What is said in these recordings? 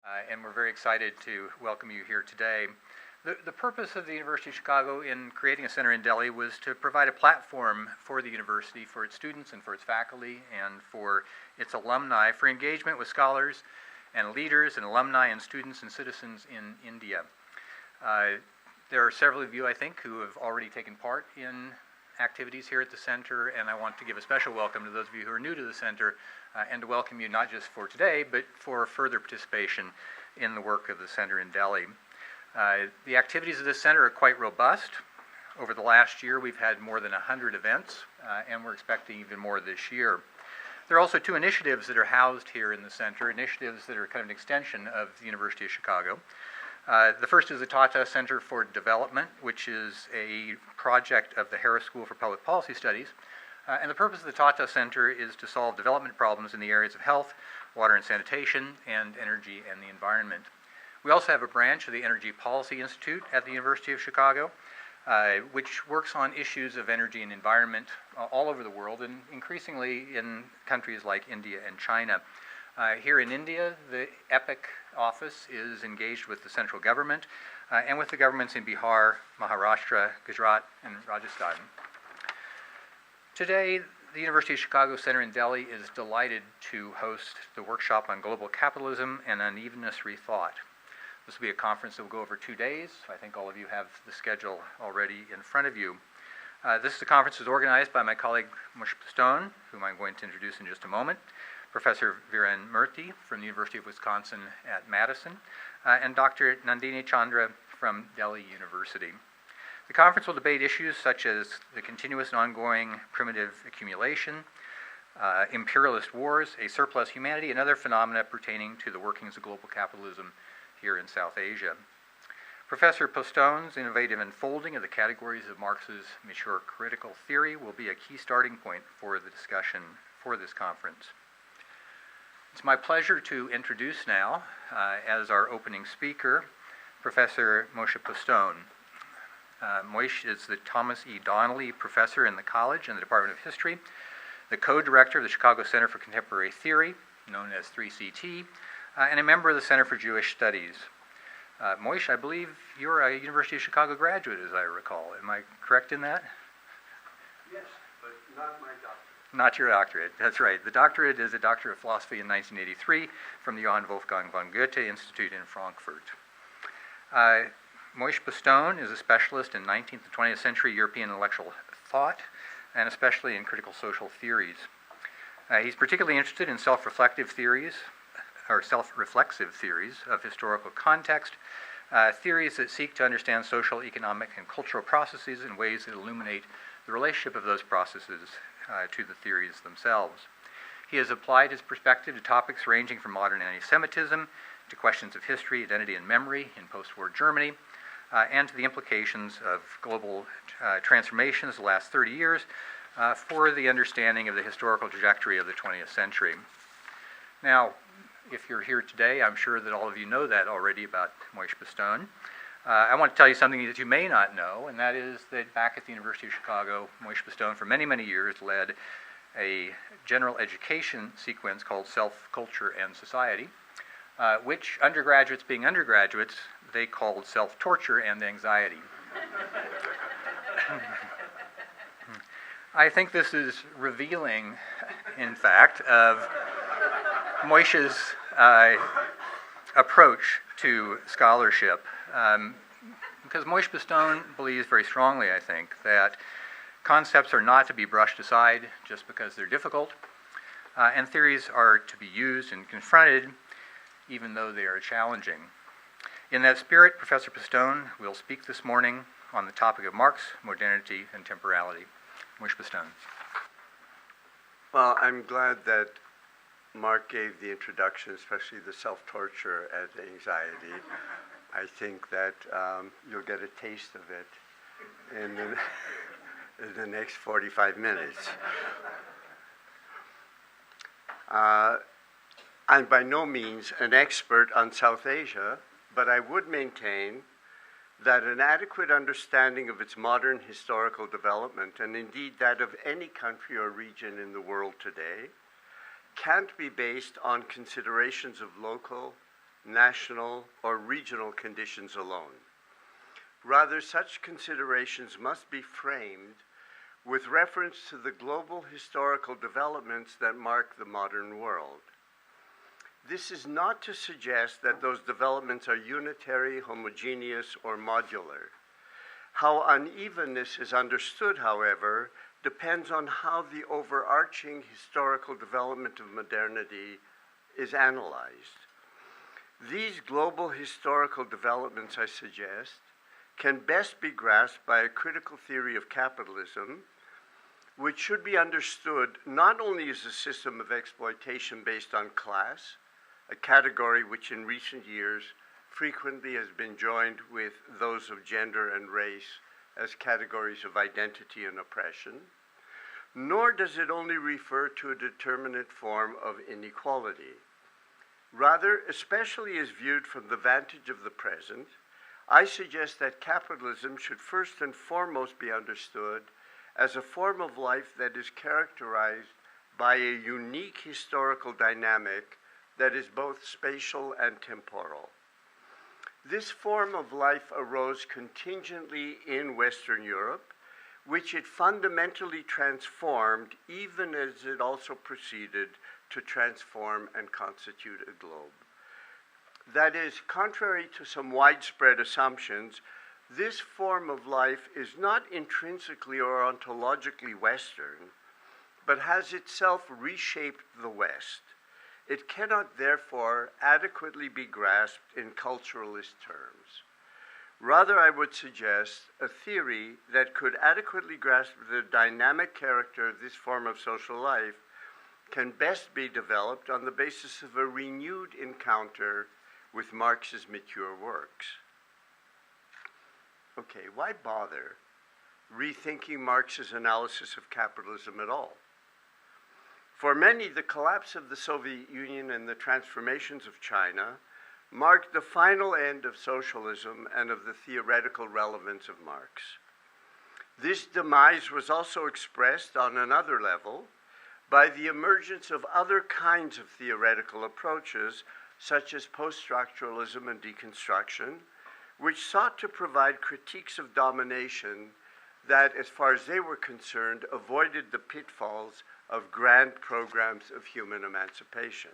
And we're very excited to welcome you here today. The purpose of the University of Chicago in creating a center in Delhi was to provide a platform for the university, for its students and for its faculty, and for its alumni, for engagement with scholars and leaders and alumni and students and citizens in India. There are several of you, I think, who have already taken part in activities here at the center, and I want to give a special welcome to those of you who are new to the center, and to welcome you not just for today, but for further participation in the work of the center in Delhi. The activities of this center are quite robust. Over the last year, we've had more than 100 events, and we're expecting even more this year. There are also two initiatives that are housed here in the center, initiatives that are kind of an extension of the University of Chicago. The first is the Tata Center for Development, which is a project of the Harris School for Public Policy Studies. And the purpose of the Tata Center is to solve development problems in the areas of health, water and sanitation, and energy and the environment. We also have a branch of the Energy Policy Institute at the University of Chicago, which works on issues of energy and environment all over the world, and increasingly in countries like India and China. Here in India, the EPIC office is engaged with the central government and with the governments in Bihar, Maharashtra, Gujarat, and Rajasthan. Today, the University of Chicago Center in Delhi is delighted to host the workshop on global capitalism and unevenness rethought. This will be a conference that will go over 2 days. I think all of you have the schedule already in front of you. This conference is organized by my colleague Moshe Postone, whom I'm going to introduce in just a moment, Professor Viren Murthy from the University of Wisconsin at Madison, and Dr. Nandini Chandra from Delhi University. The conference will debate issues such as the continuous and ongoing primitive accumulation, imperialist wars, a surplus humanity, and other phenomena pertaining to the workings of global capitalism here in South Asia. Professor Postone's innovative unfolding of the categories of Marx's mature critical theory will be a key starting point for the discussion for this conference. It's my pleasure to introduce now, as our opening speaker, Professor Moshe Postone. Moshe is the Thomas E. Donnelly Professor in the College and the Department of History, the co-director of the Chicago Center for Contemporary Theory, known as 3CT, and a member of the Center for Jewish Studies. Moshe, I believe you're a University of Chicago graduate, as I recall. Am I correct in that? Yes, but not my doctorate. Not your doctorate, that's right. The doctorate is a Doctor of Philosophy in 1983 from the Johann Wolfgang von Goethe Institute in Frankfurt. Moshe Postone is a specialist in 19th and 20th century European intellectual thought, and especially in critical social theories. He's particularly interested in self-reflexive theories of historical context, theories that seek to understand social, economic, and cultural processes in ways that illuminate the relationship of those processes to the theories themselves. He has applied his perspective to topics ranging from modern anti-Semitism to questions of history, identity, and memory in post-war Germany, and to the implications of global transformations the last 30 years for the understanding of the historical trajectory of the 20th century. Now, if you're here today, I'm sure that all of you know that already about Moshe Postone. I want to tell you something that you may not know, and that is that back at the University of Chicago, Moshe Postone for many, many years led a general education sequence called Self, Culture, and Society, which undergraduates being undergraduates, they called self-torture and anxiety. I think this is revealing, in fact, of Moshe's approach to scholarship, because Moshe Postone believes very strongly, I think, that concepts are not to be brushed aside just because they're difficult, and theories are to be used and confronted even though they are challenging. In that spirit, Professor Postone will speak this morning on the topic of Marx, modernity, and temporality. Moshe Postone. Well, I'm glad that Mark gave the introduction, especially the self-torture and anxiety. I think that you'll get a taste of it in the next 45 minutes. I'm by no means an expert on South Asia, but I would maintain that an adequate understanding of its modern historical development, and indeed that of any country or region in the world today, can't be based on considerations of local, national, or regional conditions alone. Rather, such considerations must be framed with reference to the global historical developments that mark the modern world. This is not to suggest that those developments are unitary, homogeneous, or modular. How unevenness is understood, however, depends on how the overarching historical development of modernity is analyzed. These global historical developments, I suggest, can best be grasped by a critical theory of capitalism, which should be understood not only as a system of exploitation based on class, a category which in recent years frequently has been joined with those of gender and race as categories of identity and oppression, nor does it only refer to a determinate form of inequality. Rather, especially as viewed from the vantage of the present, I suggest that capitalism should first and foremost be understood as a form of life that is characterized by a unique historical dynamic that is both spatial and temporal. This form of life arose contingently in Western Europe, which it fundamentally transformed even as it also proceeded to transform and constitute a globe. That is, contrary to some widespread assumptions, this form of life is not intrinsically or ontologically Western, but has itself reshaped the West. It cannot therefore adequately be grasped in culturalist terms. Rather, I would suggest a theory that could adequately grasp the dynamic character of this form of social life can best be developed on the basis of a renewed encounter with Marx's mature works. Okay, why bother rethinking Marx's analysis of capitalism at all? For many, the collapse of the Soviet Union and the transformations of China marked the final end of socialism and of the theoretical relevance of Marx. This demise was also expressed on another level by the emergence of other kinds of theoretical approaches, such as post-structuralism and deconstruction, which sought to provide critiques of domination that, as far as they were concerned, avoided the pitfalls of grand programs of human emancipation.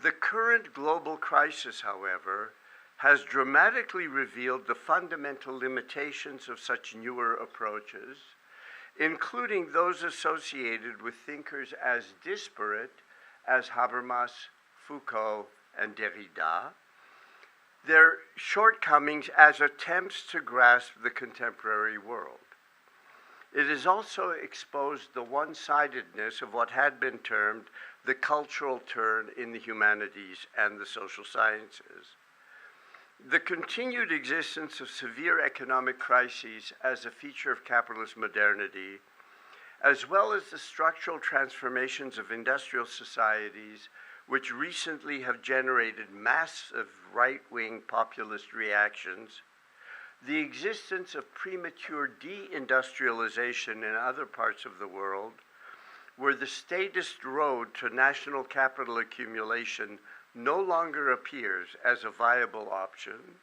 The current global crisis, however, has dramatically revealed the fundamental limitations of such newer approaches, including those associated with thinkers as disparate as Habermas, Foucault, and Derrida, their shortcomings as attempts to grasp the contemporary world. It has also exposed the one-sidedness of what had been termed the cultural turn in the humanities and the social sciences. The continued existence of severe economic crises as a feature of capitalist modernity, as well as the structural transformations of industrial societies, which recently have generated massive right-wing populist reactions, the existence of premature deindustrialization in other parts of the world, where the statist road to national capital accumulation no longer appears as a viable option,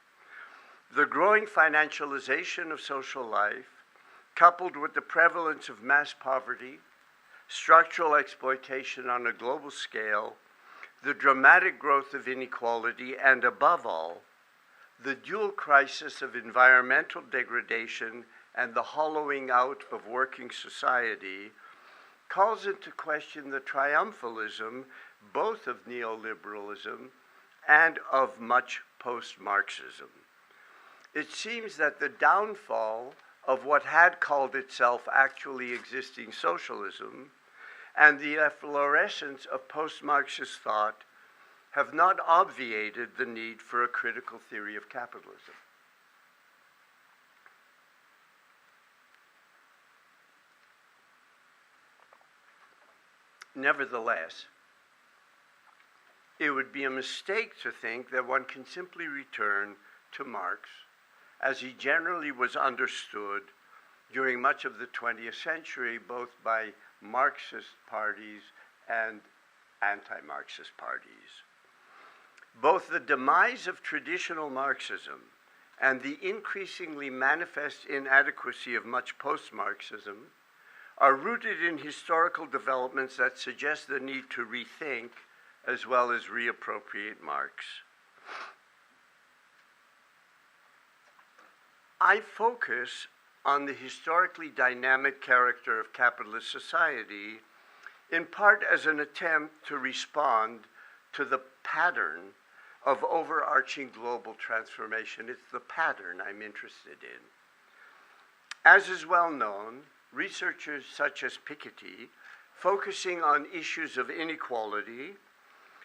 the growing financialization of social life, coupled with the prevalence of mass poverty, structural exploitation on a global scale, the dramatic growth of inequality, and above all, the dual crisis of environmental degradation and the hollowing out of working society calls into question the triumphalism both of neoliberalism and of much post-Marxism. It seems that the downfall of what had called itself actually existing socialism and the efflorescence of post-Marxist thought have not obviated the need for a critical theory of capitalism. Nevertheless, it would be a mistake to think that one can simply return to Marx as he generally was understood during much of the 20th century, both by Marxist parties and anti-Marxist parties. Both the demise of traditional Marxism and the increasingly manifest inadequacy of much post-Marxism are rooted in historical developments that suggest the need to rethink as well as reappropriate Marx. I focus on the historically dynamic character of capitalist society in part as an attempt to respond to the pattern of overarching global transformation. It's the pattern I'm interested in. As is well known, researchers such as Piketty, focusing on issues of inequality,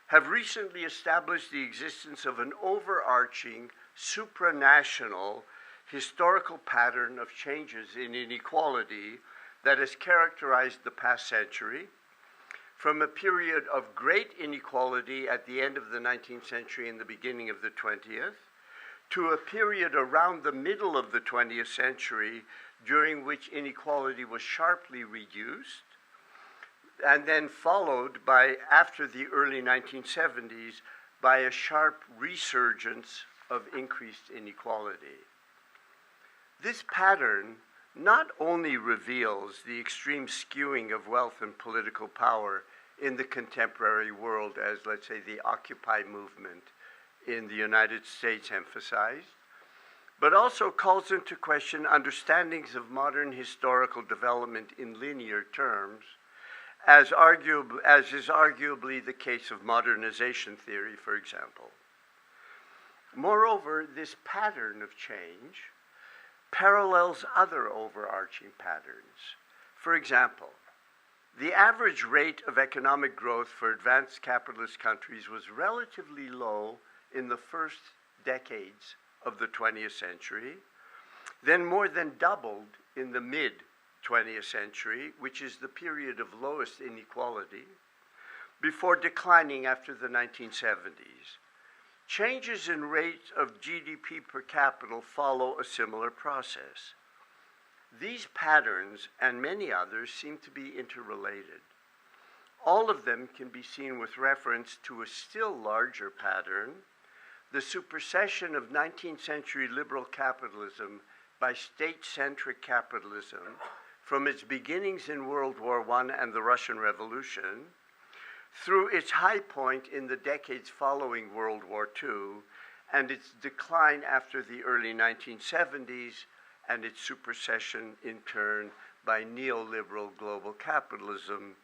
have recently established the existence of an overarching, supranational, historical pattern of changes in inequality that has characterized the past century, from a period of great inequality at the end of the 19th century and the beginning of the 20th, to a period around the middle of the 20th century during which inequality was sharply reduced, and then followed by, after the early 1970s, by a sharp resurgence of increased inequality. This pattern not only reveals the extreme skewing of wealth and political power in the contemporary world, as, let's say, the Occupy movement in the United States emphasized, but also calls into question understandings of modern historical development in linear terms, as is arguably the case of modernization theory, for example. Moreover, this pattern of change parallels other overarching patterns. For example, the average rate of economic growth for advanced capitalist countries was relatively low in the first decades of the 20th century, then more than doubled in the mid-20th century, which is the period of lowest inequality, before declining after the 1970s. Changes in rates of GDP per capita follow a similar process. These patterns and many others seem to be interrelated. All of them can be seen with reference to a still larger pattern, the supersession of 19th century liberal capitalism by state-centric capitalism from its beginnings in World War I and the Russian Revolution, through its high point in the decades following World War II and its decline after the early 1970s and its supersession in turn by neoliberal global capitalism,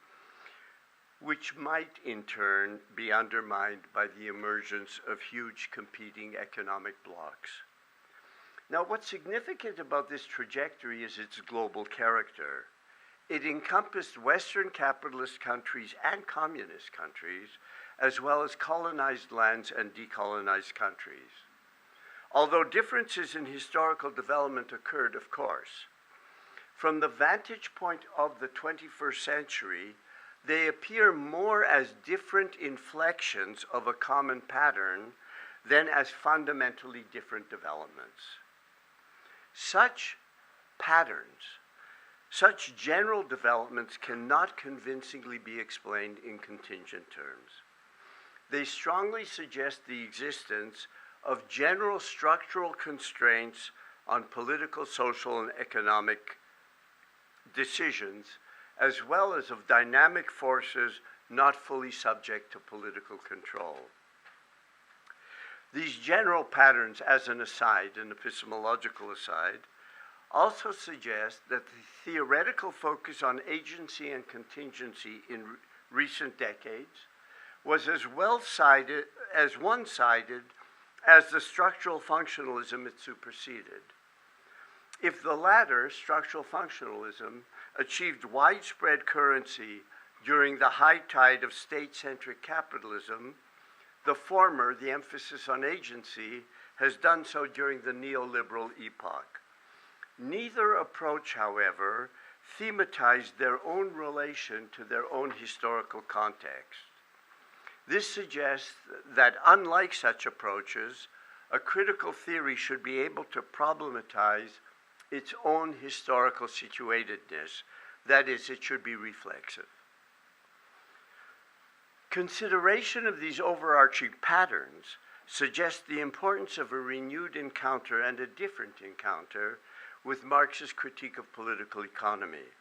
which might in turn be undermined by the emergence of huge competing economic blocs. Now, what's significant about this trajectory is its global character. It encompassed Western capitalist countries and communist countries, as well as colonized lands and decolonized countries. Although differences in historical development occurred, of course, from the vantage point of the 21st century, they appear more as different inflections of a common pattern than as fundamentally different developments. Such patterns, such general developments cannot convincingly be explained in contingent terms. They strongly suggest the existence of general structural constraints on political, social, and economic decisions, as well as of dynamic forces not fully subject to political control. These general patterns, as an aside, an epistemological aside, also suggest that the theoretical focus on agency and contingency in recent decades was as one-sided as the structural functionalism it superseded. If the latter, structural functionalism, achieved widespread currency during the high tide of state-centric capitalism, the former, the emphasis on agency, has done so during the neoliberal epoch. Neither approach, however, thematized their own relation to their own historical context. This suggests that, unlike such approaches, a critical theory should be able to problematize its own historical situatedness. That is, it should be reflexive. Consideration of these overarching patterns suggests the importance of a renewed encounter and a different encounter with Marx's critique of political economy.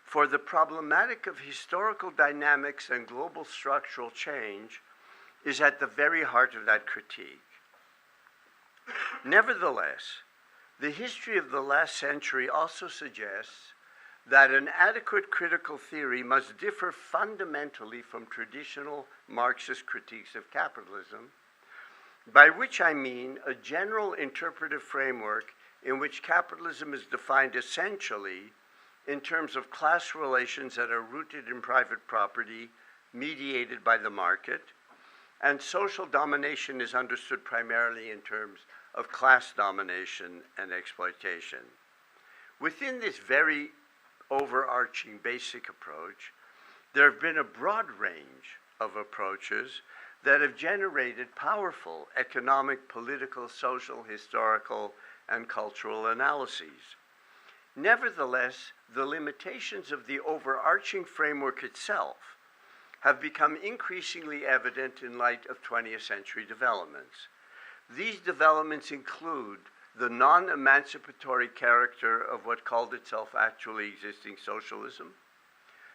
For the problematic of historical dynamics and global structural change is at the very heart of that critique. Nevertheless, the history of the last century also suggests that an adequate critical theory must differ fundamentally from traditional Marxist critiques of capitalism, by which I mean a general interpretive framework in which capitalism is defined essentially in terms of class relations that are rooted in private property, mediated by the market, and social domination is understood primarily in terms of class domination and exploitation. Within this very overarching basic approach, there have been a broad range of approaches that have generated powerful economic, political, social, historical, and cultural analyses. Nevertheless, the limitations of the overarching framework itself have become increasingly evident in light of 20th century developments. These developments include the non-emancipatory character of what called itself actually existing socialism,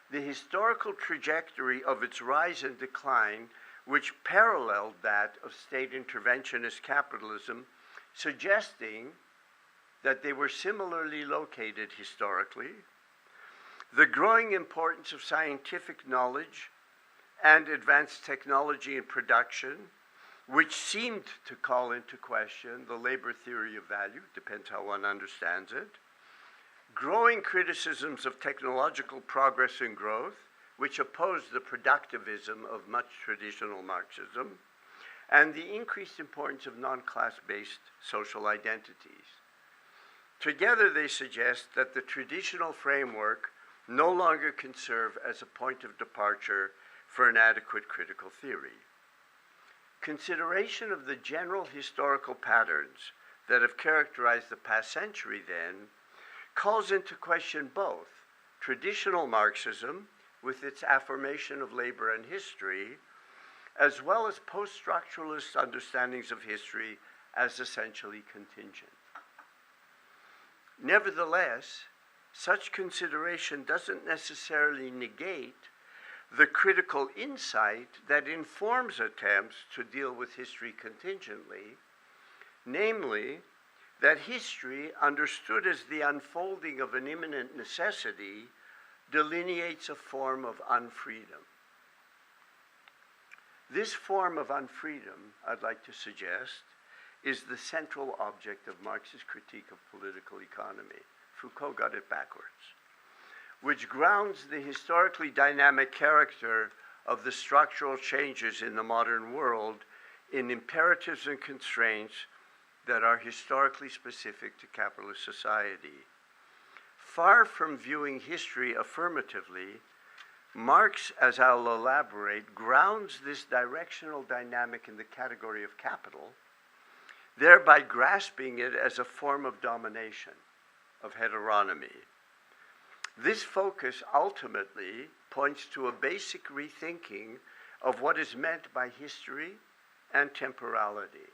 the historical trajectory of its rise and decline, which paralleled that of state interventionist capitalism, suggesting that they were similarly located historically, the growing importance of scientific knowledge and advanced technology in production, which seemed to call into question the labor theory of value, depends how one understands it, growing criticisms of technological progress and growth, which opposed the productivism of much traditional Marxism, and the increased importance of non-class-based social identities. Together, they suggest that the traditional framework no longer can serve as a point of departure for an adequate critical theory. Consideration of the general historical patterns that have characterized the past century, then, calls into question both traditional Marxism, with its affirmation of labor and history, as well as post-structuralist understandings of history as essentially contingent. Nevertheless, such consideration doesn't necessarily negate the critical insight that informs attempts to deal with history contingently, namely, that history, understood as the unfolding of an imminent necessity, delineates a form of unfreedom. This form of unfreedom, I'd like to suggest, is the central object of Marx's critique of political economy. Foucault got it backwards, which grounds the historically dynamic character of the structural changes in the modern world in imperatives and constraints that are historically specific to capitalist society. Far from viewing history affirmatively, Marx, as I'll elaborate, grounds this directional dynamic in the category of capital, thereby grasping it as a form of domination, of heteronomy. This focus ultimately points to a basic rethinking of what is meant by history and temporality.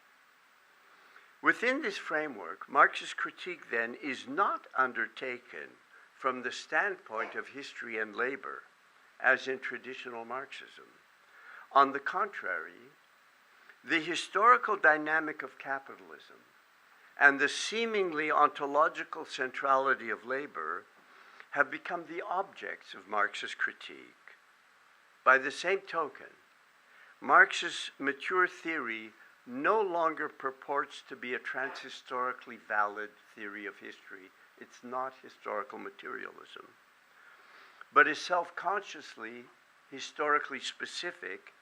Within this framework, Marx's critique then is not undertaken from the standpoint of history and labor, as in traditional Marxism. On the contrary, the historical dynamic of capitalism and the seemingly ontological centrality of labor have become the objects of Marx's critique. By the same token, Marx's mature theory no longer purports to be a transhistorically valid theory of history. It's not historical materialism, but is self-consciously historically specific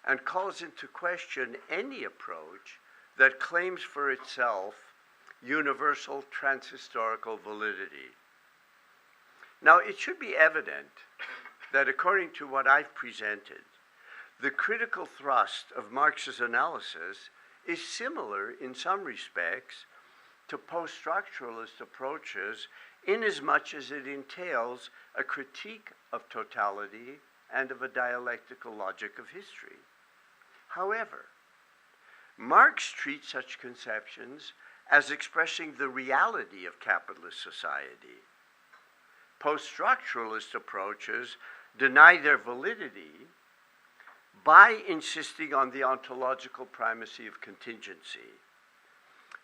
and calls into question any approach that claims for itself universal transhistorical validity. Now, it should be evident that according to what I've presented, the critical thrust of Marx's analysis is similar in some respects to post-structuralist approaches inasmuch as it entails a critique of totality and of a dialectical logic of history. However, Marx treats such conceptions as expressing the reality of capitalist society. Post-structuralist approaches deny their validity by insisting on the ontological primacy of contingency.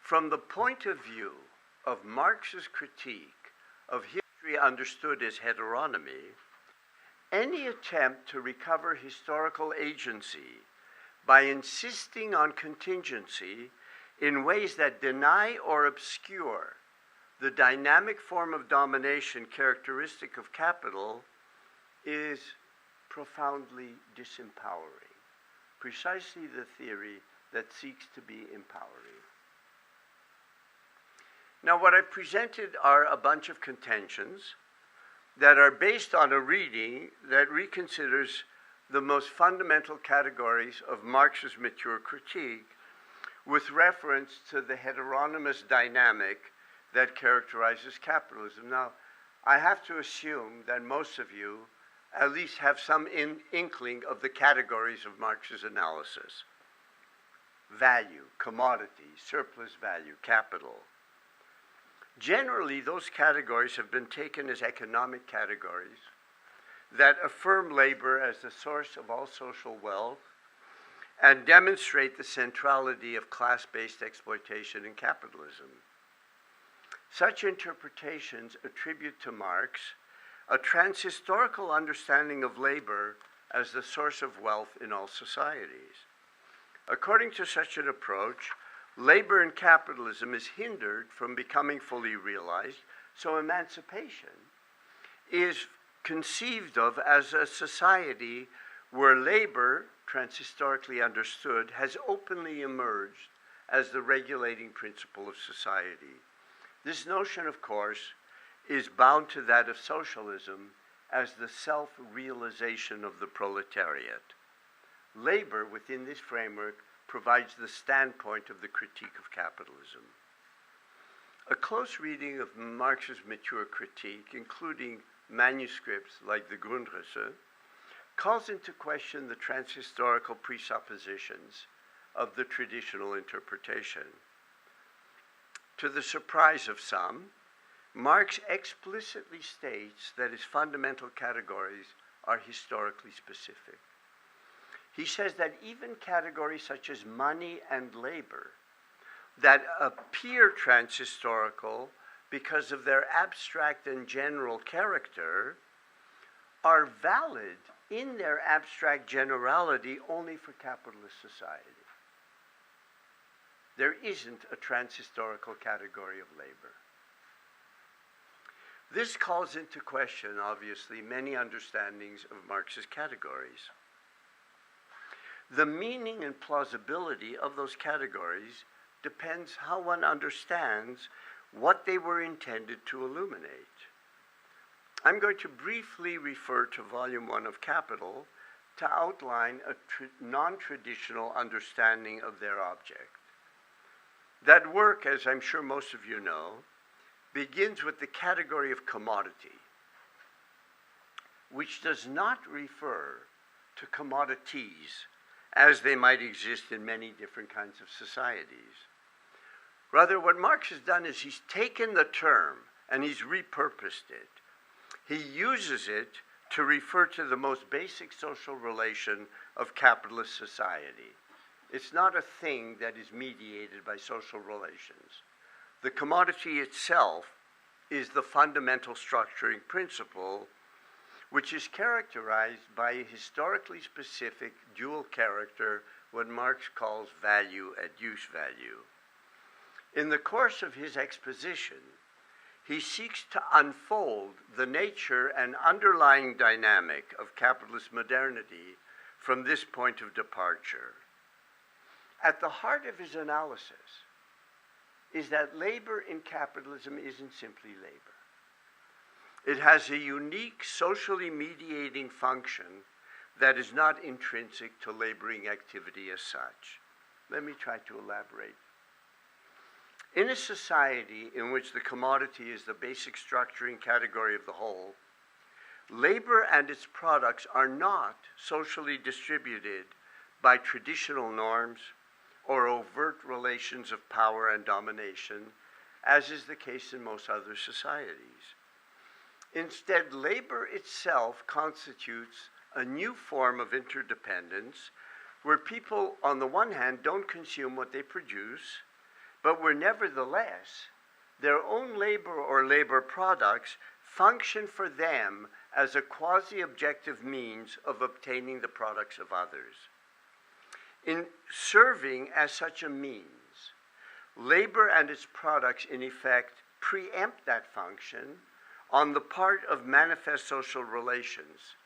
From the point of view of Marx's critique of history understood as heteronomy, any attempt to recover historical agency by insisting on contingency in ways that deny or obscure the dynamic form of domination characteristic of capital is profoundly disempowering, precisely the theory that seeks to be empowering. Now, what I've presented are a bunch of contentions that are based on a reading that reconsiders the most fundamental categories of Marx's mature critique with reference to the heteronymous dynamic that characterizes capitalism. Now, I have to assume that most of you at least have some inkling of the categories of Marx's analysis. Value, commodity, surplus value, capital. Generally, those categories have been taken as economic categories that affirm labor as the source of all social wealth and demonstrate the centrality of class-based exploitation in capitalism. Such interpretations attribute to Marx a transhistorical understanding of labor as the source of wealth in all societies. According to such an approach, labor in capitalism is hindered from becoming fully realized, so emancipation is conceived of as a society where labor, transhistorically understood, has openly emerged as the regulating principle of society. This notion, of course, is bound to that of socialism as the self-realization of the proletariat. Labor, within this framework, provides the standpoint of the critique of capitalism. A close reading of Marx's mature critique, including manuscripts like the Grundrisse, calls into question the transhistorical presuppositions of the traditional interpretation. To the surprise of some, Marx explicitly states that his fundamental categories are historically specific. He says that even categories such as money and labor that appear transhistorical because of their abstract and general character are valid in their abstract generality only for capitalist society. There isn't a transhistorical category of labor. This calls into question, obviously, many understandings of Marx's categories. The meaning and plausibility of those categories depends how one understands what they were intended to illuminate. I'm going to briefly refer to Volume 1 of Capital to outline a non-traditional understanding of their object. That work, as I'm sure most of you know, begins with the category of commodity, which does not refer to commodities as they might exist in many different kinds of societies. Rather, what Marx has done is he's taken the term and he's repurposed it. He uses it to refer to the most basic social relation of capitalist society. It's not a thing that is mediated by social relations. The commodity itself is the fundamental structuring principle, which is characterized by a historically specific dual character, what Marx calls value and use value. In the course of his exposition, he seeks to unfold the nature and underlying dynamic of capitalist modernity from this point of departure. At the heart of his analysis is that labor in capitalism isn't simply labor. It has a unique socially mediating function that is not intrinsic to laboring activity as such. Let me try to elaborate. In a society in which the commodity is the basic structuring category of the whole, labor and its products are not socially distributed by traditional norms or overt relations of power and domination, as is the case in most other societies. Instead, labor itself constitutes a new form of interdependence where people, on the one hand, don't consume what they produce, but where nevertheless their own labor or labor products function for them as a quasi-objective means of obtaining the products of others. In serving as such a means, labor and its products, in effect, preempt that function on the part of manifest social relations.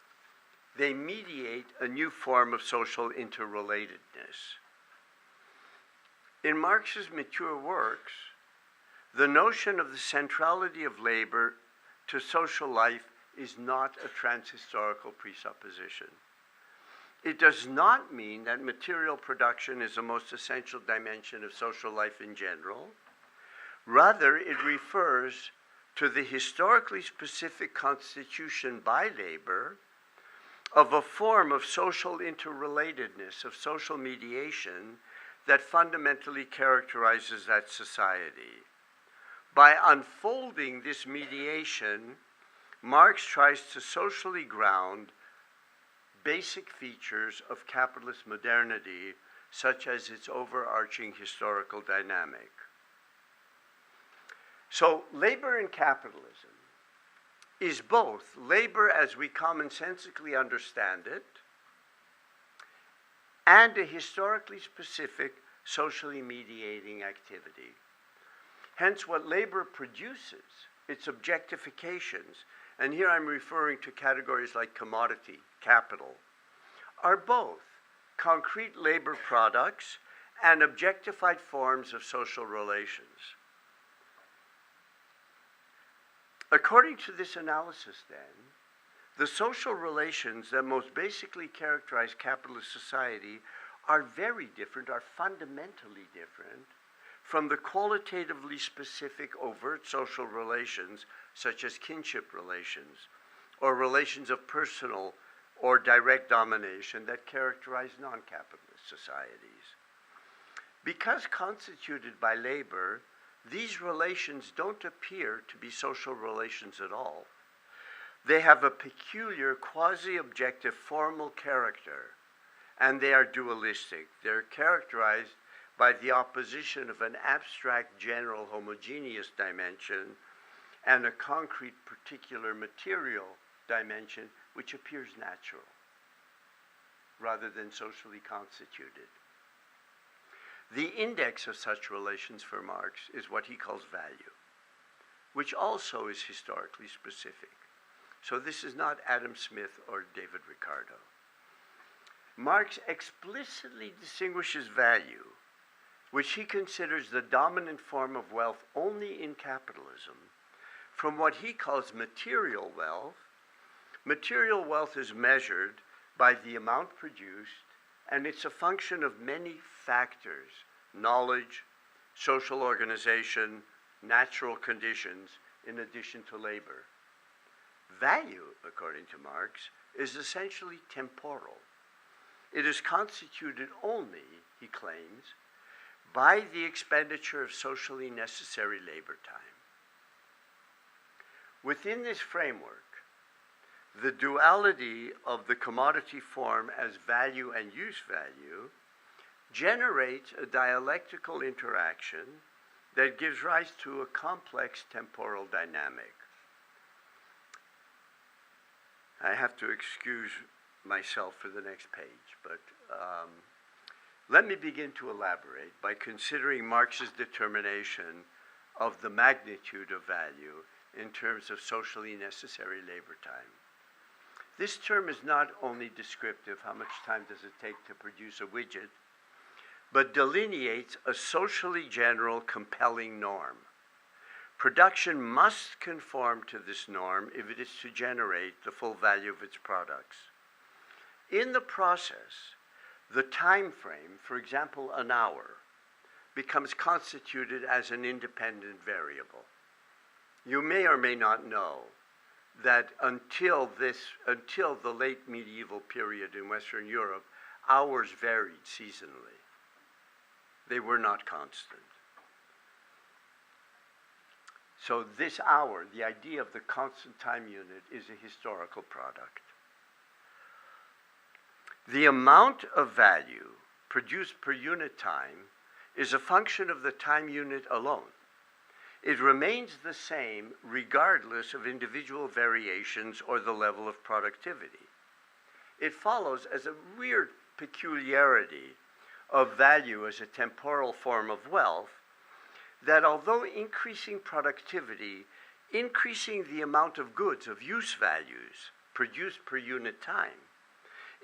They mediate a new form of social interrelatedness. In Marx's mature works, the notion of the centrality of labor to social life is not a transhistorical presupposition. It does not mean that material production is the most essential dimension of social life in general. Rather, it refers to the historically specific constitution by labor of a form of social interrelatedness, of social mediation that fundamentally characterizes that society. By unfolding this mediation, Marx tries to socially ground basic features of capitalist modernity, such as its overarching historical dynamic. So, labor in capitalism is both labor as we commonsensically understand it and a historically specific, socially mediating activity. Hence, what labor produces, its objectifications, and here I'm referring to categories like commodity, capital, are both concrete labor products and objectified forms of social relations. According to this analysis, then, the social relations that most basically characterize capitalist society are very different, are fundamentally different from the qualitatively specific overt social relations such as kinship relations or relations of personal or direct domination that characterize non-capitalist societies. Because constituted by labor, these relations don't appear to be social relations at all. They have a peculiar quasi-objective formal character, and they are dualistic. They're characterized by the opposition of an abstract general homogeneous dimension and a concrete particular material dimension which appears natural rather than socially constituted. The index of such relations for Marx is what he calls value, which also is historically specific. So this is not Adam Smith or David Ricardo. Marx explicitly distinguishes value, which he considers the dominant form of wealth only in capitalism, from what he calls material wealth. Material wealth is measured by the amount produced, and it's a function of many factors: knowledge, social organization, natural conditions, in addition to labor. Value, according to Marx, is essentially temporal. It is constituted only, he claims, by the expenditure of socially necessary labor time. Within this framework, the duality of the commodity form as value and use value generates a dialectical interaction that gives rise to a complex temporal dynamic. I have to excuse myself for the next page, but let me begin to elaborate by considering Marx's determination of the magnitude of value in terms of socially necessary labor time. This term is not only descriptive, how much time does it take to produce a widget, but delineates a socially general compelling norm. Production must conform to this norm if it is to generate the full value of its products. In the process, the time frame, for example, an hour, becomes constituted as an independent variable. You may or may not know that until the late medieval period in Western Europe, hours varied seasonally. They were not constant. So this hour, the idea of the constant time unit, is a historical product. The amount of value produced per unit time is a function of the time unit alone. It remains the same regardless of individual variations or the level of productivity. It follows as a weird peculiarity of value as a temporal form of wealth that although increasing productivity, increasing the amount of goods, of use values produced per unit time,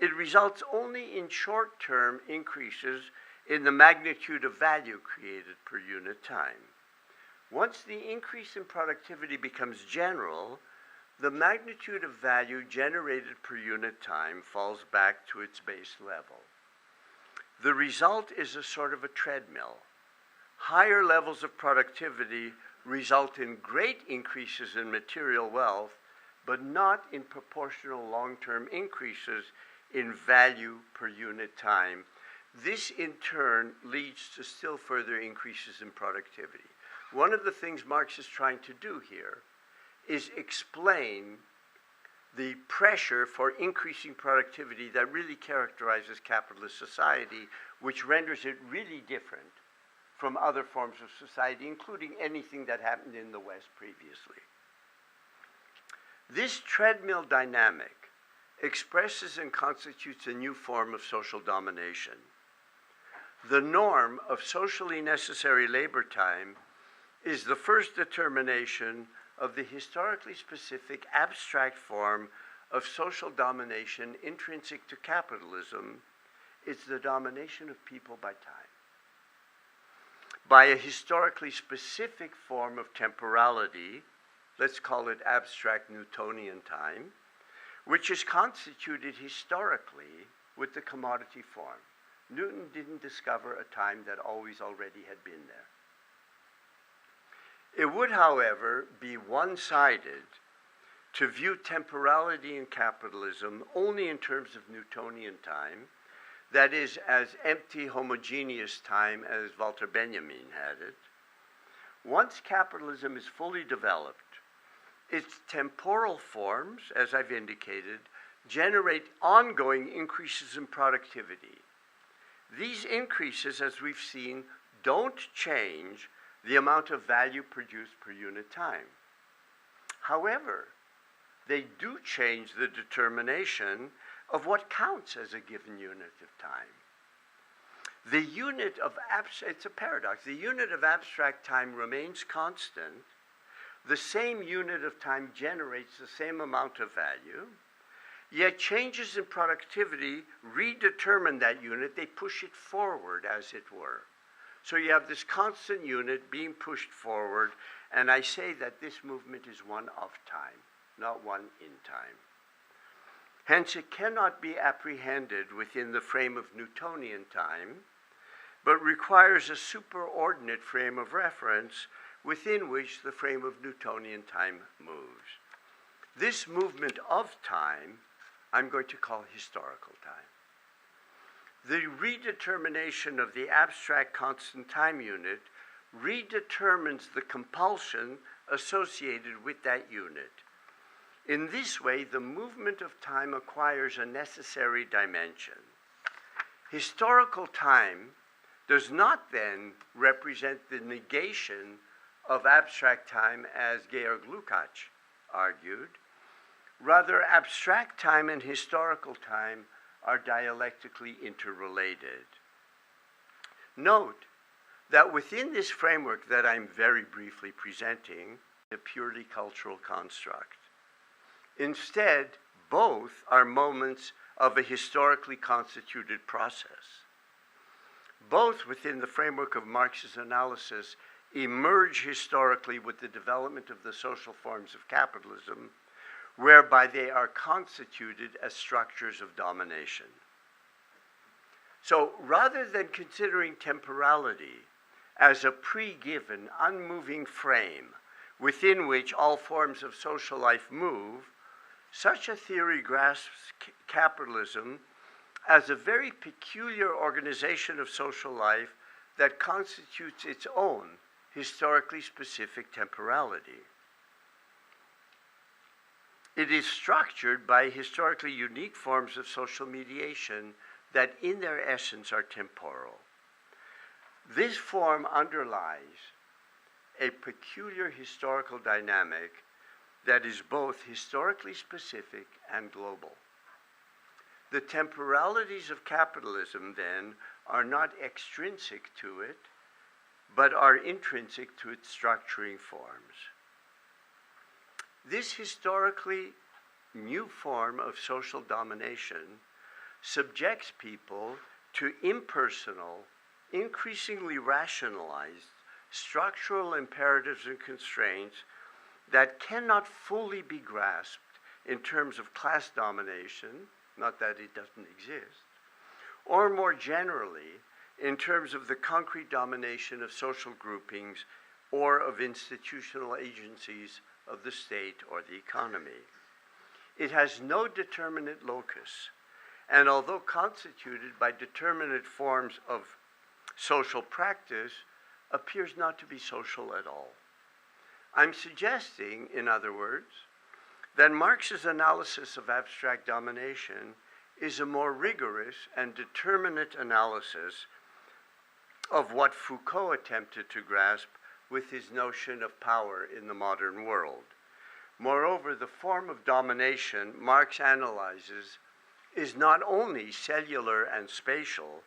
it results only in short-term increases in the magnitude of value created per unit time. Once the increase in productivity becomes general, the magnitude of value generated per unit time falls back to its base level. The result is a sort of a treadmill. Higher levels of productivity result in great increases in material wealth, but not in proportional long-term increases in value per unit time. This, in turn, leads to still further increases in productivity. One of the things Marx is trying to do here is explain the pressure for increasing productivity that really characterizes capitalist society, which renders it really different from other forms of society, including anything that happened in the West previously. This treadmill dynamic expresses and constitutes a new form of social domination. The norm of socially necessary labor time is the first determination of the historically specific abstract form of social domination intrinsic to capitalism. It's the domination of people by time, by a historically specific form of temporality, let's call it abstract Newtonian time, which is constituted historically with the commodity form. Newton didn't discover a time that always already had been there. It would, however, be one-sided to view temporality in capitalism only in terms of Newtonian time, that is, as empty, homogeneous time as Walter Benjamin had it. Once capitalism is fully developed, its temporal forms, as I've indicated, generate ongoing increases in productivity. These increases, as we've seen, don't change the amount of value produced per unit time. However, they do change the determination of what counts as a given unit of time. The unit of it's a paradox. The unit of abstract time remains constant. The same unit of time generates the same amount of value, yet changes in productivity redetermine that unit. They push it forward, as it were. So you have this constant unit being pushed forward, and I say that this movement is one of time, not one in time. Hence, it cannot be apprehended within the frame of Newtonian time, but requires a superordinate frame of reference within which the frame of Newtonian time moves. This movement of time, I'm going to call historical time. The redetermination of the abstract constant time unit redetermines the compulsion associated with that unit. In this way, the movement of time acquires a necessary dimension. Historical time does not then represent the negation of abstract time, as Georg Lukács argued. Rather, abstract time and historical time are dialectically interrelated. Note that within this framework that I'm very briefly presenting, a purely cultural construct. Instead, both are moments of a historically constituted process. Both within the framework of Marx's analysis emerge historically with the development of the social forms of capitalism, whereby they are constituted as structures of domination. So rather than considering temporality as a pre-given, unmoving frame within which all forms of social life move, such a theory grasps capitalism as a very peculiar organization of social life that constitutes its own historically specific temporality. It is structured by historically unique forms of social mediation that in their essence are temporal. This form underlies a peculiar historical dynamic that is both historically specific and global. The temporalities of capitalism, then, are not extrinsic to it, but are intrinsic to its structuring forms. This historically new form of social domination subjects people to impersonal, increasingly rationalized, structural imperatives and constraints that cannot fully be grasped in terms of class domination, not that it doesn't exist, or more generally, in terms of the concrete domination of social groupings or of institutional agencies of the state or the economy. It has no determinate locus, and although constituted by determinate forms of social practice, appears not to be social at all. I'm suggesting, in other words, that Marx's analysis of abstract domination is a more rigorous and determinate analysis of what Foucault attempted to grasp with his notion of power in the modern world. Moreover, the form of domination Marx analyzes is not only cellular and spatial,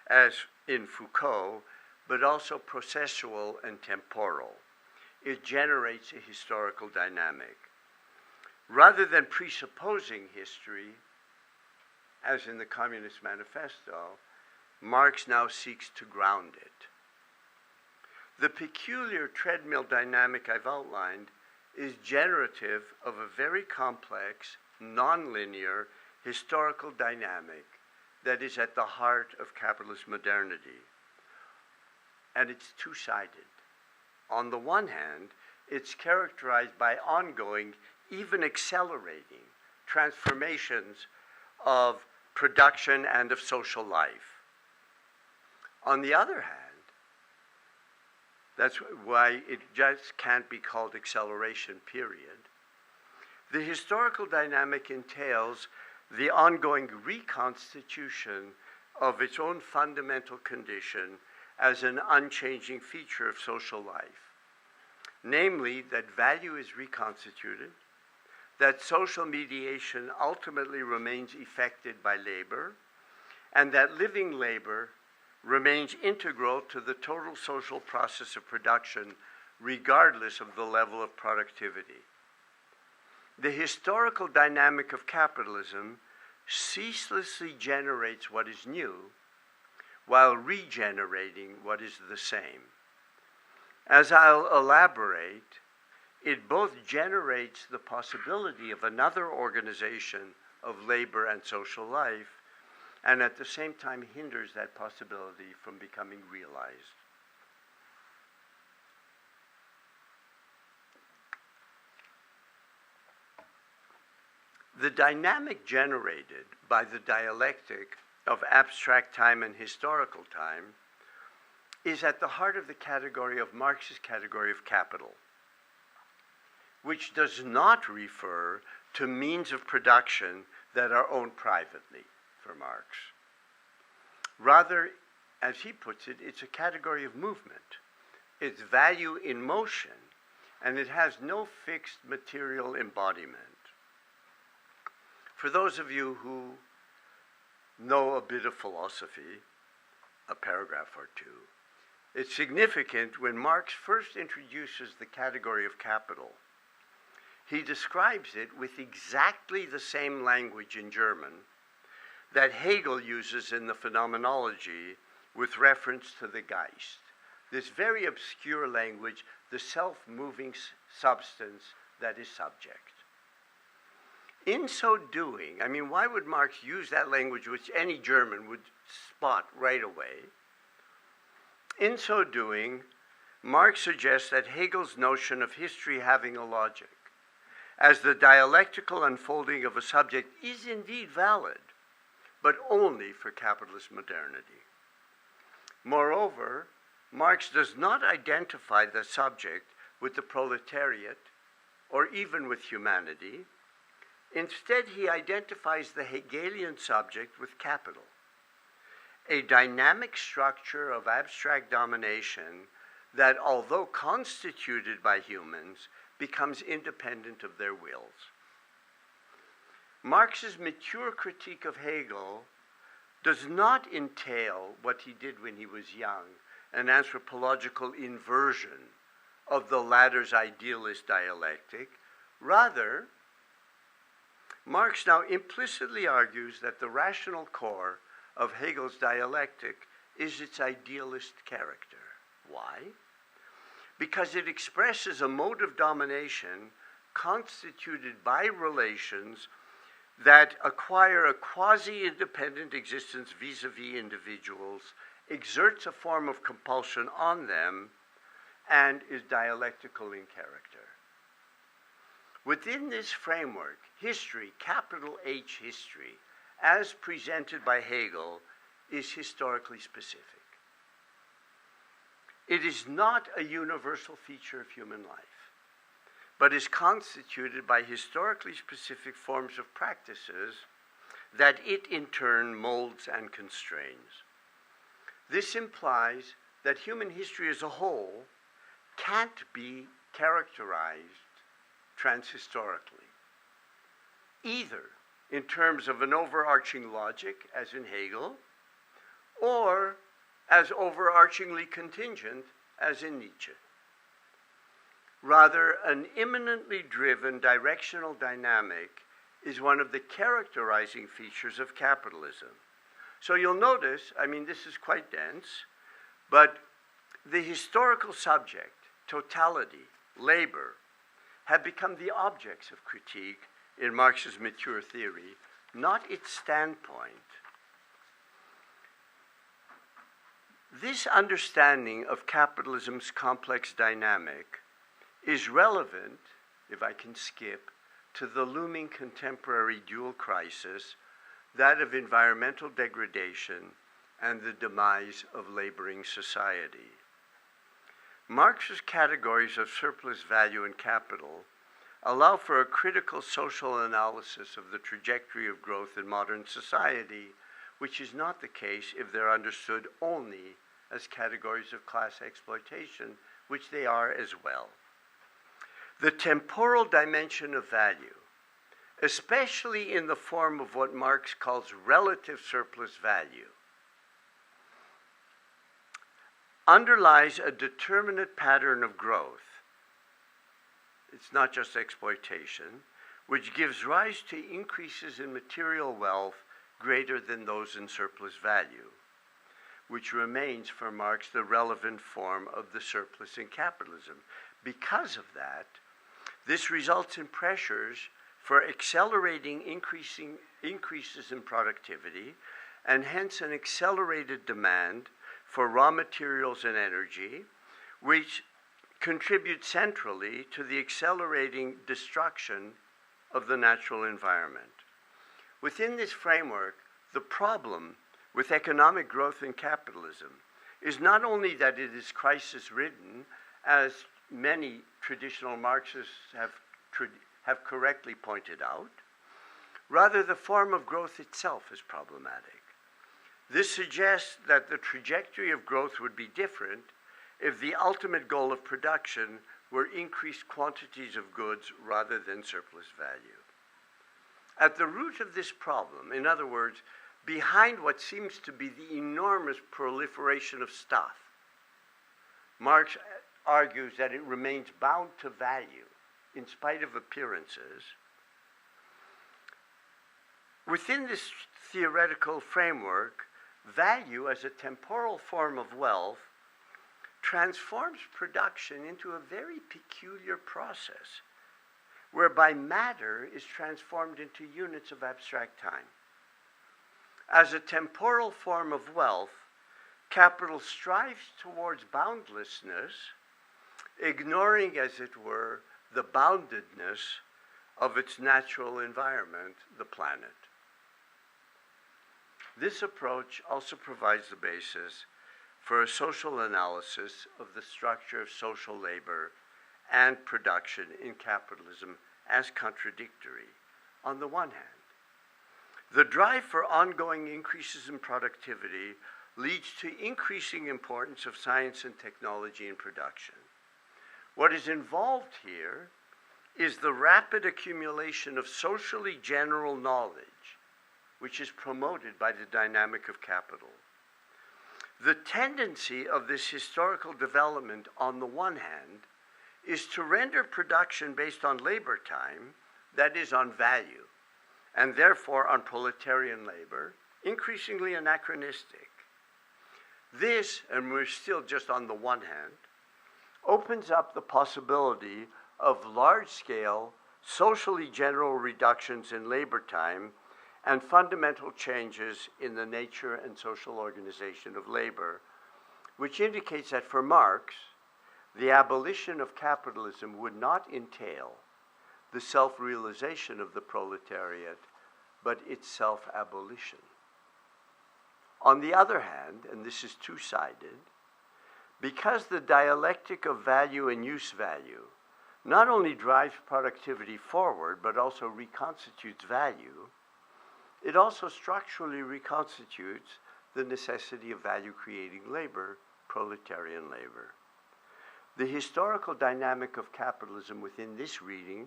as in Foucault, but also processual and temporal. It generates a historical dynamic. Rather than presupposing history, as in the Communist Manifesto, Marx now seeks to ground it. The peculiar treadmill dynamic I've outlined is generative of a very complex, nonlinear, historical dynamic that is at the heart of capitalist modernity. And it's two-sided. On the one hand, it's characterized by ongoing, even accelerating, transformations of production and of social life. On the other hand, that's why it just can't be called acceleration, period. The historical dynamic entails the ongoing reconstitution of its own fundamental condition as an unchanging feature of social life. Namely, that value is reconstituted, that social mediation ultimately remains effected by labor, and that living labor remains integral to the total social process of production, regardless of the level of productivity. The historical dynamic of capitalism ceaselessly generates what is new, while regenerating what is the same. As I'll elaborate, it both generates the possibility of another organization of labor and social life, and at the same time hinders that possibility from becoming realized. The dynamic generated by the dialectic of abstract time and historical time is at the heart of the category of Marx's category of capital, which does not refer to means of production that are owned privately for Marx. Rather, as he puts it, it's a category of movement. It's value in motion, and it has no fixed material embodiment. For those of you who know a bit of philosophy, a paragraph or two, it's significant when Marx first introduces the category of capital. He describes it with exactly the same language in German that Hegel uses in the Phenomenology with reference to the Geist, this very obscure language, the self-moving substance that is subject. In so doing, I mean, why would Marx use that language which any German would spot right away? In so doing, Marx suggests that Hegel's notion of history having a logic, as the dialectical unfolding of a subject, is indeed valid, but only for capitalist modernity. Moreover, Marx does not identify the subject with the proletariat or even with humanity. Instead, he identifies the Hegelian subject with capital, a dynamic structure of abstract domination that, although constituted by humans, becomes independent of their wills. Marx's mature critique of Hegel does not entail what he did when he was young, an anthropological inversion of the latter's idealist dialectic. Rather, Marx now implicitly argues that the rational core of Hegel's dialectic is its idealist character. Why? Because it expresses a mode of domination constituted by relations that acquire a quasi-independent existence vis-a-vis individuals, exerts a form of compulsion on them, and is dialectical in character. Within this framework, history, capital H history, as presented by Hegel, is historically specific. It is not a universal feature of human life, but is constituted by historically specific forms of practices that it in turn molds and constrains. This implies that human history as a whole can't be characterized transhistorically, either in terms of an overarching logic, as in Hegel, or as overarchingly contingent, as in Nietzsche. Rather, an immanently driven directional dynamic is one of the characterizing features of capitalism. So you'll notice, this is quite dense, but the historical subject, totality, labor, have become the objects of critique in Marx's mature theory, not its standpoint. This understanding of capitalism's complex dynamic is relevant, if I can skip, to the looming contemporary dual crisis, that of environmental degradation and the demise of laboring society. Marx's categories of surplus value and capital allow for a critical social analysis of the trajectory of growth in modern society, which is not the case if they're understood only as categories of class exploitation, which they are as well. The temporal dimension of value, especially in the form of what Marx calls relative surplus value, underlies a determinate pattern of growth. It's not just exploitation, which gives rise to increases in material wealth greater than those in surplus value, which remains for Marx the relevant form of the surplus in capitalism. Because of that, this results in pressures for accelerating increases in productivity, and hence an accelerated demand for raw materials and energy, which contribute centrally to the accelerating destruction of the natural environment. Within this framework, the problem with economic growth in capitalism is not only that it is crisis-ridden, as many traditional Marxists have correctly pointed out, rather the form of growth itself is problematic. This suggests that the trajectory of growth would be different if the ultimate goal of production were increased quantities of goods rather than surplus value. At the root of this problem, in other words, behind what seems to be the enormous proliferation of stuff, Marx argues that it remains bound to value in spite of appearances. Within this theoretical framework, value as a temporal form of wealth transforms production into a very peculiar process, whereby matter is transformed into units of abstract time. As a temporal form of wealth, capital strives towards boundlessness ignoring, as it were, the boundedness of its natural environment, the planet. This approach also provides the basis for a social analysis of the structure of social labor and production in capitalism as contradictory. On the one hand, the drive for ongoing increases in productivity leads to increasing importance of science and technology in production. What is involved here is the rapid accumulation of socially general knowledge, which is promoted by the dynamic of capital. The tendency of this historical development, on the one hand, is to render production based on labor time, that is, on value, and therefore on proletarian labor, increasingly anachronistic. This, and we're still just on the one hand, opens up the possibility of large-scale, socially general reductions in labor time and fundamental changes in the nature and social organization of labor, which indicates that for Marx, the abolition of capitalism would not entail the self-realization of the proletariat, but its self-abolition. On the other hand, and this is two-sided, because the dialectic of value and use value not only drives productivity forward, but also reconstitutes value, it also structurally reconstitutes the necessity of value-creating labor, proletarian labor. The historical dynamic of capitalism within this reading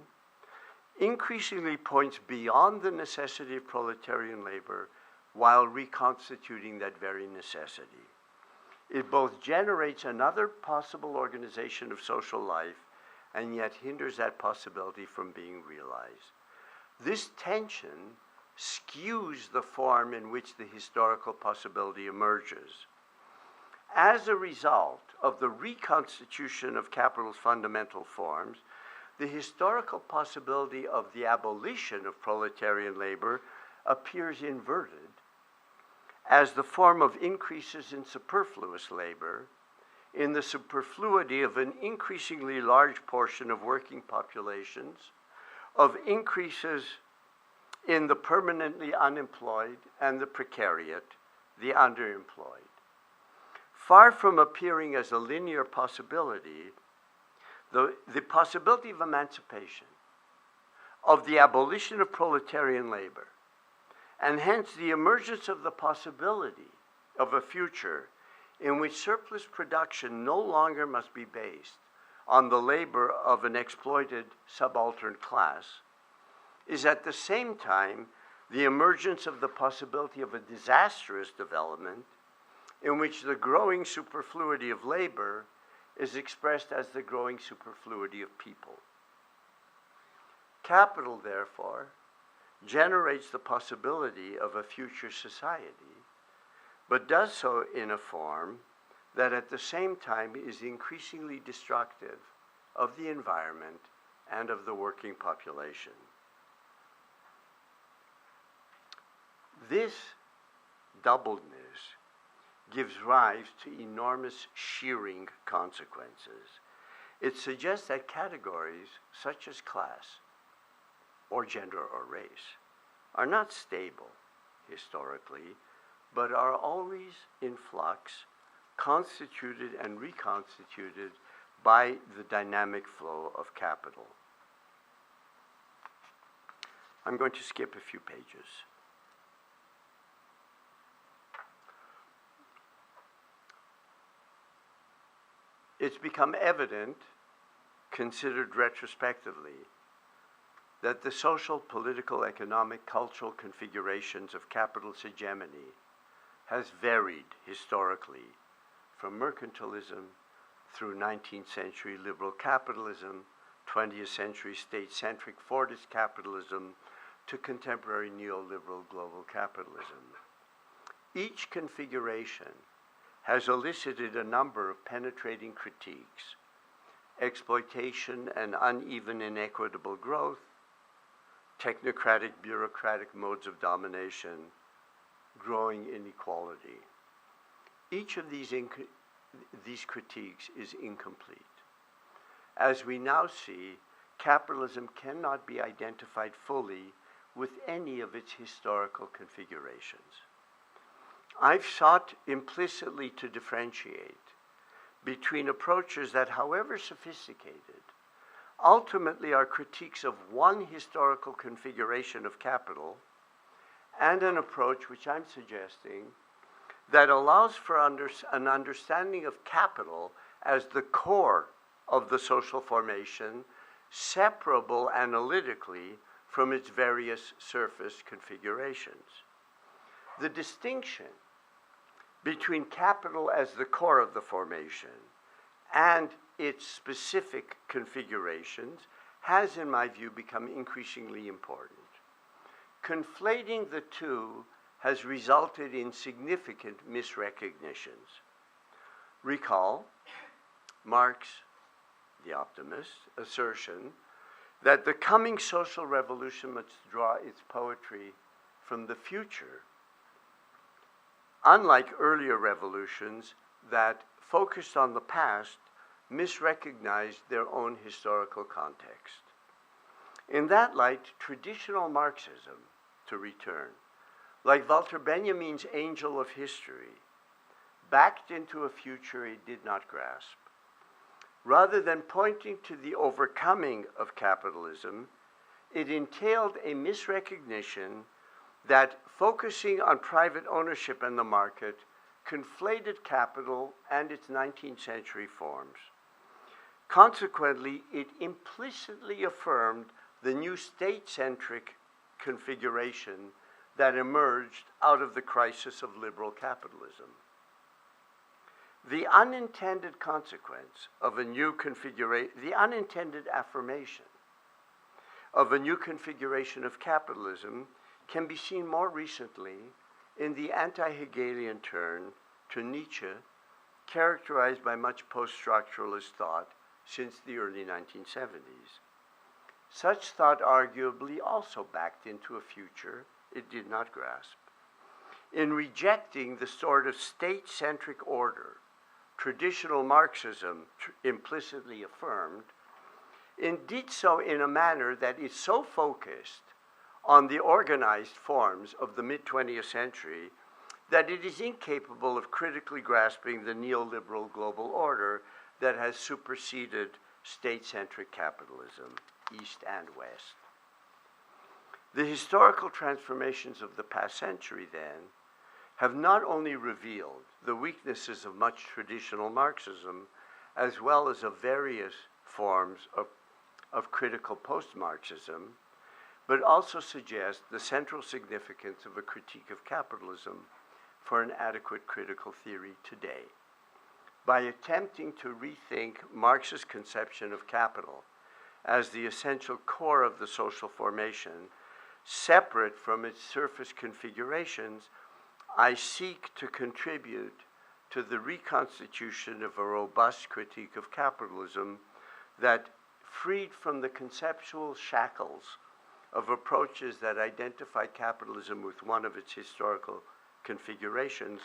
increasingly points beyond the necessity of proletarian labor while reconstituting that very necessity. It both generates another possible organization of social life and yet hinders that possibility from being realized. This tension skews the form in which the historical possibility emerges. As a result of the reconstitution of capital's fundamental forms, the historical possibility of the abolition of proletarian labor appears inverted as the form of increases in superfluous labor, in the superfluity of an increasingly large portion of working populations, of increases in the permanently unemployed and the precariat, the underemployed. Far from appearing as a linear possibility, the possibility of emancipation, of the abolition of proletarian labor, and hence the emergence of the possibility of a future in which surplus production no longer must be based on the labor of an exploited subaltern class, is at the same time the emergence of the possibility of a disastrous development in which the growing superfluity of labor is expressed as the growing superfluity of people. Capital, therefore, generates the possibility of a future society, but does so in a form that at the same time is increasingly destructive of the environment and of the working population. This doubledness gives rise to enormous shearing consequences. It suggests that categories such as class, or gender or race, are not stable historically, but are always in flux, constituted and reconstituted by the dynamic flow of capital. I'm going to skip a few pages. It's become evident, considered retrospectively, that the social, political, economic, cultural configurations of capital's hegemony has varied historically from mercantilism through 19th century liberal capitalism, 20th century state-centric Fordist capitalism, to contemporary neoliberal global capitalism. Each configuration has elicited a number of penetrating critiques: exploitation and uneven inequitable growth, technocratic, bureaucratic modes of domination, growing inequality. Each of these critiques is incomplete. as we now see, capitalism cannot be identified fully with any of its historical configurations. I've sought implicitly to differentiate between approaches that, however sophisticated, ultimately are critiques of one historical configuration of capital, and an approach which I'm suggesting that allows for an understanding of capital as the core of the social formation, separable analytically from its various surface configurations. The distinction between capital as the core of the formation and its specific configurations has, in my view, become increasingly important. Conflating the two has resulted in significant misrecognitions. Recall Marx, the optimist, assertion that the coming social revolution must draw its poetry from the future, unlike earlier revolutions that focused on the past, misrecognized their own historical context. In that light, traditional Marxism, to return, like Walter Benjamin's angel of history, backed into a future it did not grasp. Rather than pointing to the overcoming of capitalism, it entailed a misrecognition that focusing on private ownership and the market conflated capital and its 19th century forms. Consequently, it implicitly affirmed the new state-centric configuration that emerged out of the crisis of liberal capitalism. The unintended consequence of a new configuration, the unintended affirmation of a new configuration of capitalism can be seen more recently in the anti-Hegelian turn to Nietzsche, characterized by much post-structuralist thought since the early 1970s. Such thought arguably also backed into a future it did not grasp. In rejecting the sort of state-centric order traditional Marxism implicitly affirmed, and did so in a manner that is so focused on the organized forms of the mid-20th century that it is incapable of critically grasping the neoliberal global order that has superseded state-centric capitalism, East and West. The historical transformations of the past century, then, have not only revealed the weaknesses of much traditional Marxism, as well as of various forms of critical post-Marxism, but also suggest the central significance of a critique of capitalism for an adequate critical theory today. By attempting to rethink Marx's conception of capital as the essential core of the social formation, separate from its surface configurations, I seek to contribute to the reconstitution of a robust critique of capitalism that, freed from the conceptual shackles of approaches that identify capitalism with one of its historical configurations,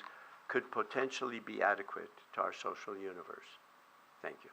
could potentially be adequate to our social universe. Thank you.